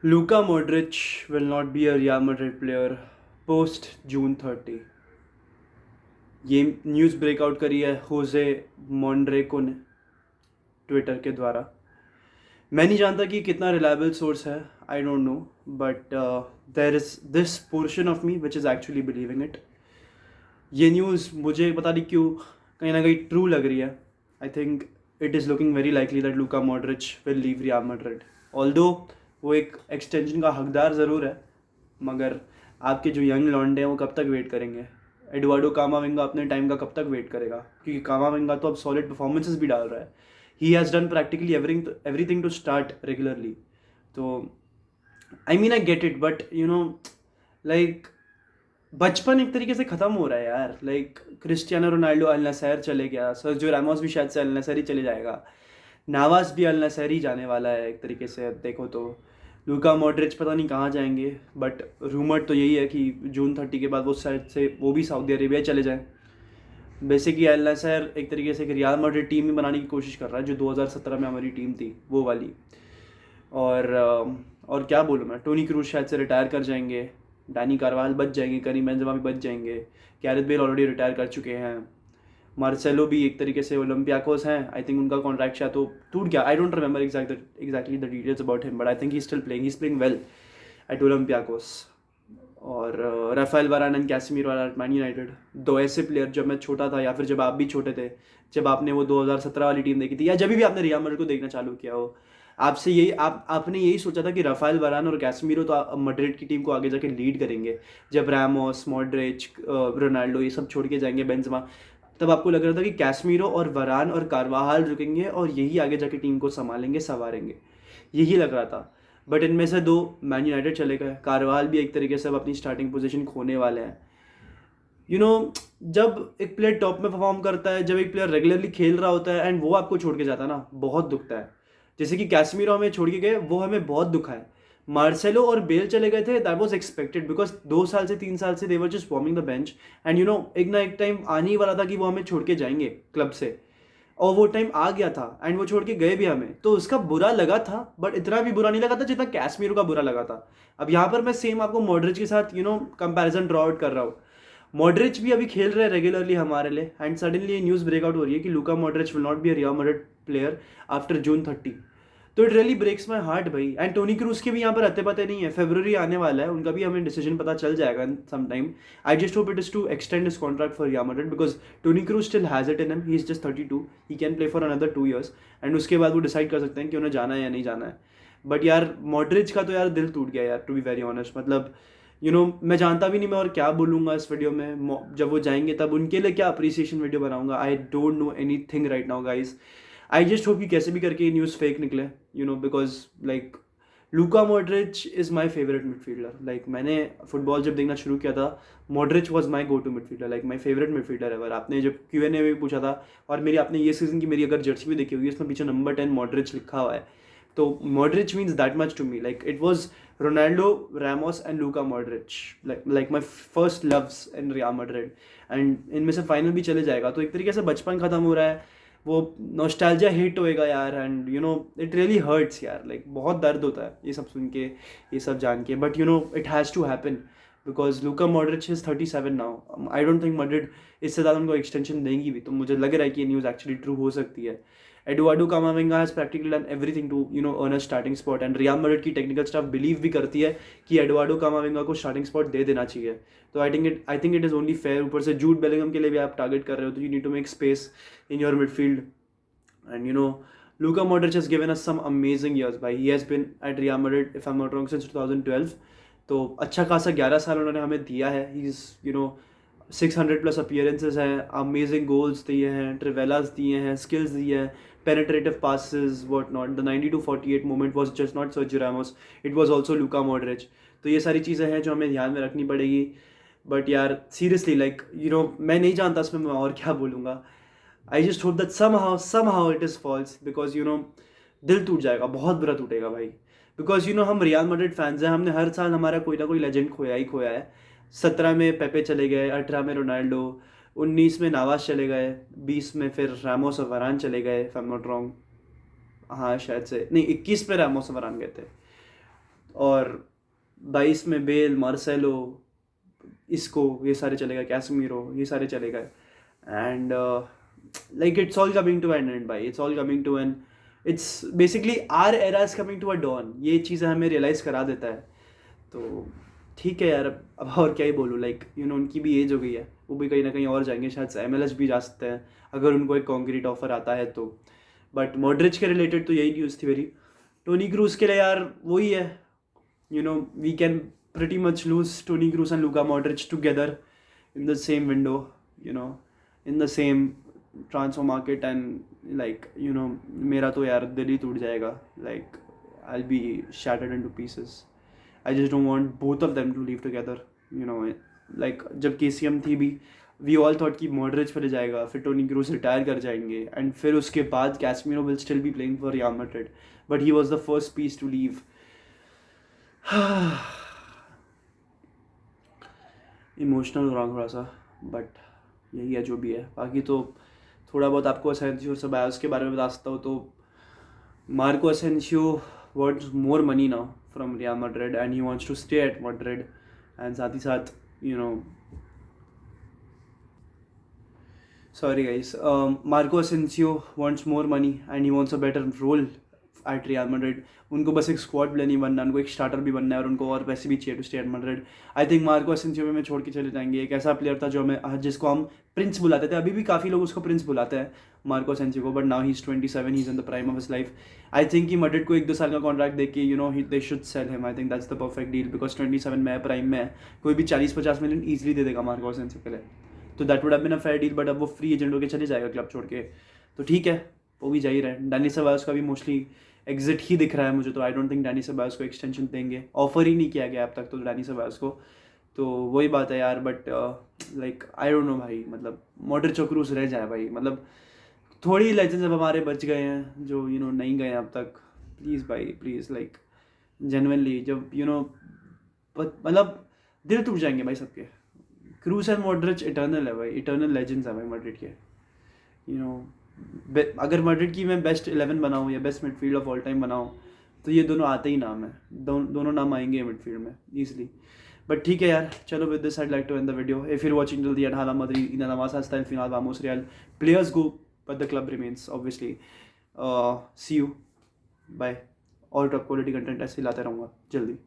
Luka Modric will not be a Real Madrid player post June 30. ये news breakout करी है होजे मॉन्ड्रेको ने Twitter के द्वारा। मैं नहीं जानता कि कितना रिलायबल सोर्स है, आई don't no, but there is this portion of me which is actually believing it. ये न्यूज़ मुझे पता नहीं क्यों कहीं ना कहीं ट्रू लग रही है। I think it is looking very likely that Luka Modric will leave real Madrid. Although वो एक एक्सटेंशन का हकदार ज़रूर है, मगर आपके जो यंग लॉन्डे हैं वो कब तक वेट करेंगे? एडुआर्डो कामाविंगा अपने टाइम का कब तक वेट करेगा? क्योंकि कामाविंगा तो अब सॉलिड परफॉर्मेंसेस भी डाल रहा है। He has done practically everything to start regularly. तो I mean I get it, but like बचपन एक तरीके से ख़त्म हो रहा है यार। Like Cristiano Ronaldo Al Nassr चले गया, सर्जियो रामोस भी शायद से अल नसैर ही चले जाएगा, नावास भी अल नसैर ही जाने वाला है एक तरीके से देखो तो। लूका मॉड्रिच पता नहीं कहाँ जाएंगे, बट रूमर तो यही है कि जून 30 के बाद वो शायद से वो भी सऊदी अरेबिया चले जाएं। बेसिकली अल नसैर एक तरीके से एक रियल मैड्रिड टीम ही बनाने की कोशिश कर रहा है, जो 2017 में हमारी टीम थी वो वाली। और क्या बोलूँ मैं, टोनी क्रूज शायद से रिटायर कर जाएंगे, डैनी कारवाल बच जाएंगे, करीम बेंजेमा भी बच जाएंगे, गैरेथ बेल ऑलरेडी रिटायर कर चुके हैं, मार्सेलो भी एक तरीके से ओलंपियाकोस हैं। आई थिंक उनका कॉन्ट्रैक्ट शायद तो टूट गया, I don't remember exactly the details about him, but I think he still playing, he is playing well at Olympiacos. और Raphael Varane and Casemiro are at Man United. दो ऐसे player, जब मैं छोटा था या फिर जब आप भी छोटे थे, जब आपने वो 2017 वाली टीम देखी थी या जब भी आपने रियल मैड्रिड को देखना चालू किया हो, आपसे यही आपने यही सोचा था कि राफेल वारान और कैसेमीरो तो मैड्रिड की टीम को आगे जाके लीड करेंगे। जब रैमोस, मॉड्रिच, रोनाल्डो ये सब छोड़ के जाएंगे, बेंजेमा, तब आपको लग रहा था कि कैसेमीरो और वरान और कारवाहाल रुकेंगे और यही आगे जाके टीम को संभालेंगे, संवारेंगे, यही लग रहा था। बट इनमें से दो मैन यूनाइटेड चले गए, कारवाल भी एक तरीके से अब अपनी स्टार्टिंग पोजीशन खोने वाले हैं। यू you नो जब एक प्लेयर टॉप में परफॉर्म करता है, जब एक प्लेयर रेगुलरली खेल रहा होता है एंड वो आपको छोड़ के जाता है ना, बहुत दुखता है। जैसे कि कैसमीरो हमें छोड़ के गए, वो हमें बहुत दुखा है। मार्सेलो और बेल चले गए थे, दैट वाज एक्सपेक्टेड, बिकॉज 2 साल से 3 साल से they were just warming the bench, and एक ना एक टाइम आने ही वाला था कि वो हमें छोड़ के जाएंगे क्लब से, और वो टाइम आ गया था एंड वो छोड़ के गए भी हमें, तो उसका बुरा लगा था, बट इतना भी बुरा नहीं लगा था जितना कैसमीरो का बुरा लगा था। अब यहाँ पर मैं सेम आपको मॉड्रिच के साथ कंपैरिजन ड्रॉ आउट कर रहा हूँ। मॉड्रिच भी अभी खेल रहे हैं रेगुलरली हमारे लिए, एंड सडनली ये न्यूज़ ब्रेकआउट हो रही है कि Luka Modric will not be a Real Madrid player after June 30। तो it really breaks my heart भाई। एंड टोनी क्रूज के भी यहाँ पर अते पते नहीं है, फेब्रुवरी आने वाला है, उनका भी हमें डिसीजन पता चल जाएगा some time. I just hope it is to extend his contract for Real Madrid, because Toni Kroos still has it in him, he is just 32, he can play for another 2 years, and उसके बाद वो decide कर सकते हैं कि उन्हें जाना है या नहीं जाना है। बट यार मॉड्रिच का तो यार दिल टूट गया यार, टू बी वेरी ऑनेस्ट। मतलब मैं जानता भी नहीं मैं और क्या बोलूँगा इस वीडियो में। जब वो जाएंगे तब उनके लिए क्या अप्रिसिएशन वीडियो बनाऊंगा, I don't know anything right now guys. I just hope कि कैसे भी करके ये न्यूज़ फेक निकले, because like Luka Modric is my favourite midfielder. Like मैंने फुटबॉल जब देखना शुरू किया था, Modric was my go to midfielder, like my favourite midfielder ever. आपने जब Q&A में भी पूछा था, और मेरी आपने ये सीज़न की मेरी अगर जर्सी भी देखी होगी, इसमें पीछे नंबर 10 मॉड्रिच लिखा हुआ है। तो Modric means that much to me, like it was Ronaldo, Ramos and Luka Modric, like my first loves in Real Madrid, and इनमें से फाइनल भी चले जाएगा, तो एक तरीके से बचपन ख़त्म हो रहा है, वो नॉस्टैल्जिया हिट होएगा यार, एंड इट रियली हर्ट्स यार, लाइक बहुत दर्द होता है ये सब सुन के, ये सब जान के, but it has to happen, because Luka Modric is 37 now. I don't think Madrid इससे ज़्यादा उनको एक्सटेंशन देंगी भी, तो मुझे लग रहा है कि ये न्यूज़ एक्चुअली ट्रू हो सकती है। Eduardo Camavinga has practically done everything to earn a starting spot, and Real Madrid की टेक्निकल स्टाफ बिलीव भी करती है कि एडुआर्डो कामाविंगा को स्टार्टिंग स्पॉट दे देना चाहिए। तो I think it is only fair. ऊपर से जूड बेलिंगम के लिए भी आप टारगेट कर रहे हो, तो you need to make space in your midfield. And Luka Modric has given us some amazing years. Bhai, he has been at Real Madrid, if I'm not wrong, since 2012. तो अच्छा खासा 11 साल उन्होंने हमें दिया है। He's 600+ अपीयरेंसेस हैं, amazing goals दिए हैं, ट्रिवेलास दिए हैं, स्किल्स दिए हैं, penetrative passes, what not. The 92-48 moment was just not Sergio Ramos, it was also Luka Modric. तो ये सारी चीज़ें हैं जो हमें ध्यान में रखनी पड़ेगी। बट यार सीरियसली, लाइक मैं नहीं जानता इसमें मैं और क्या बोलूँगा। I just hope that somehow it is false, because दिल टूट जाएगा, बहुत बुरा टूटेगा भाई। बिकॉज हम रियल मैड्रिड फैंस हैं, हमने हर साल हमारा कोई ना कोई लेजेंड खोया ही खोया है। 17 में पेपे चले गए, 18 में रोनाल्डो, 19 में नावास चले गए, 20 में फिर रामोस और वरान चले गए, if I am not wrong. हाँ शायद से नहीं, 21 में रामोस और वरान गए थे। और 22 में बेल, मार्सेलो, इसको ये सारे चले गए, कैसमीरो ये सारे चले गए and like it's all coming to an end भाई, it's all coming to an, it's basically our era is coming to a dawn, ये चीज़ें हमें रियलाइज़ करा देता है। तो ठीक है यार, अब और क्या ही बोलूँ, लाइक यू नो उनकी भी एज हो गई है, वो भी कहीं ना कहीं और जाएंगे, शायद से MLS भी जा सकते हैं अगर उनको एक कॉन्क्रीट ऑफर आता है तो। बट मॉड्रिच के रिलेटेड तो यही न्यूज़ थी मेरी। टोनी क्रूज के लिए यार वही है, you know, we can pretty much lose Toni Kroos and Luka Modric together in the same window, you know, in the same transfer market and like, you know, मेरा तो यार दिल ही टूट जाएगा, like I'll be shattered into pieces. I just don't want both of them to leave together, you know, like जब KCM थी भी we all thought कि Modric पर जाएगा, फिर टोनी क्रूज रिटायर कर जाएंगे एंड फिर उसके बाद Casemiro will still be playing for Real Madrid, but he was the first piece to leave. Emotional हो रहा हूँ थोड़ा सा, बट यही है जो भी है। बाकी तो थोड़ा बहुत आपको असेंसियो सेबायोस के बारे में बता सकता हूँ। तो Marco Asensio wants more money now from Real Madrid and he wants to stay at Madrid and साथ ही साथ you know, sorry guys, Marco Asensio wants more money and he wants a better role at Real Madrid. उनको बस एक squad player नहीं बनना, उनको एक स्टार्टर भी बनना है और उनको और पैसे भी चाहिए to stay at Madrid. I think Marco Asensio में छोड़ के चले जाएंगे। एक ऐसा प्लेयर था जो हमें, जिसको हम प्रिंस बुलाते थे, अभी भी काफ़ी लोग उसको प्रिंस बुलाते हैं मार्को असेंसियो को, but now he is 27, he is in the prime of his life. I think कि मैड्रिड को 1-2 साल का कॉन्ट्रैक्ट देके you know they should sell him. I think that's the perfect deal because 27 में है, prime में है, कोई भी 40-50 मिलियन ईजिली दे देगा मार्को असेंसियो के लिए। तो that would have been a fair deal, but अब वो फ्री एजेंट होकर चले जाएगा क्लब छोड़ के, तो ठीक है, वो भी जा ही रहे हैं। डैनी सेबायोस का भी मोस्टली एग्जिट ही दिख रहा है मुझे, तो आई डोंट थिंक डैनी सेबायोस को एक्सटेंशन देंगे, ऑफर ही नहीं किया गया अब तक तो डैनी सेबायोस को। तो वही बात है यार, but like I don't no भाई, मतलब मॉड्रिच और क्रूस रह जाए भाई, मतलब थोड़ी लेजेंड्स अब हमारे बच गए हैं जो यू नो नहीं गए अब तक। प्लीज़ भाई प्लीज़, लाइक जेन्युइनली, जब यू नो मतलब दिल टूट जाएंगे भाई सबके। क्रूस एंड मॉड्रिच इटर्नल है भाई, इटर्नल लेजेंड्स है भाई मैड्रिड के, यू नो। अगर मैड्रिड की मैं बेस्ट 11 बनाऊँ या best midfield of all time बनाऊँ तो ये दोनों आते ही नाम है, दोनों नाम आएंगे मिडफील्ड में ईजिली। बट ठीक है यार, चलो with this I'd like to end the video. If you're watching till the end, hala madri, y nada más hasta el final, vamos Real. Players go, but the club remains, obviously. See you, bye. और top quality content ऐसे लाते रहूँगा जल्दी।